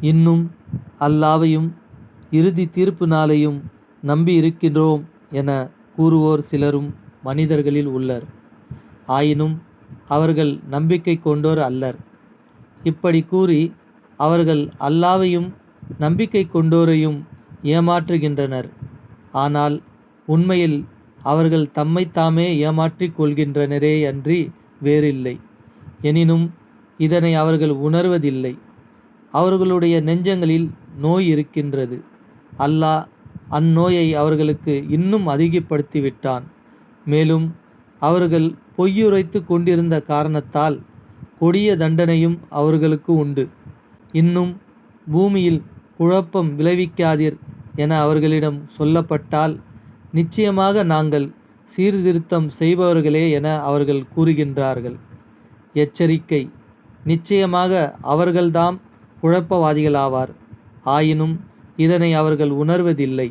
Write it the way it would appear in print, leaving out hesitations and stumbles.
இன்னும் அல்லாவையும் இறுதி தீர்ப்பு நாளையும் நம்பி இருக்கின்றோம் என கூறுவோர் சிலரும் மனிதர்களில் உள்ளர். ஆயினும் அவர்கள் நம்பிக்கை கொண்டோர் அல்லர். இப்படி கூறி அவர்கள் அல்லாவையும் நம்பிக்கை கொண்டோரையும் ஏமாற்றுகின்றனர். ஆனால் உண்மையில் அவர்கள் தம்மைத்தாமே ஏமாற்றிக் கொள்கின்றனரே அன்றி வேறில்லை. எனினும் இதனை அவர்கள் உணர்வதில்லை. அவர்களுடைய நெஞ்சங்களில் நோய் இருக்கின்றது. அல்லாஹ் அந்நோயை அவர்களுக்கு இன்னும் அதிகப்படுத்திவிட்டான். மேலும் அவர்கள் பொய்யுரைத்து கொண்டிருந்த காரணத்தால் கொடிய தண்டனையும் அவர்களுக்கு உண்டு. இன்னும் பூமியில் குழப்பம் விளைவிக்காதீர் என அவர்களிடம் சொல்லப்பட்டால், நிச்சயமாக நாங்கள் சீர்திருத்தம் செய்பவர்களே என அவர்கள் கூறுகின்றார்கள். எச்சரிக்கை: நிச்சயமாக அவர்கள்தாம் குழப்பவாதிகளாவார். ஆயினும் இதனை அவர்கள் உணர்வதில்லை.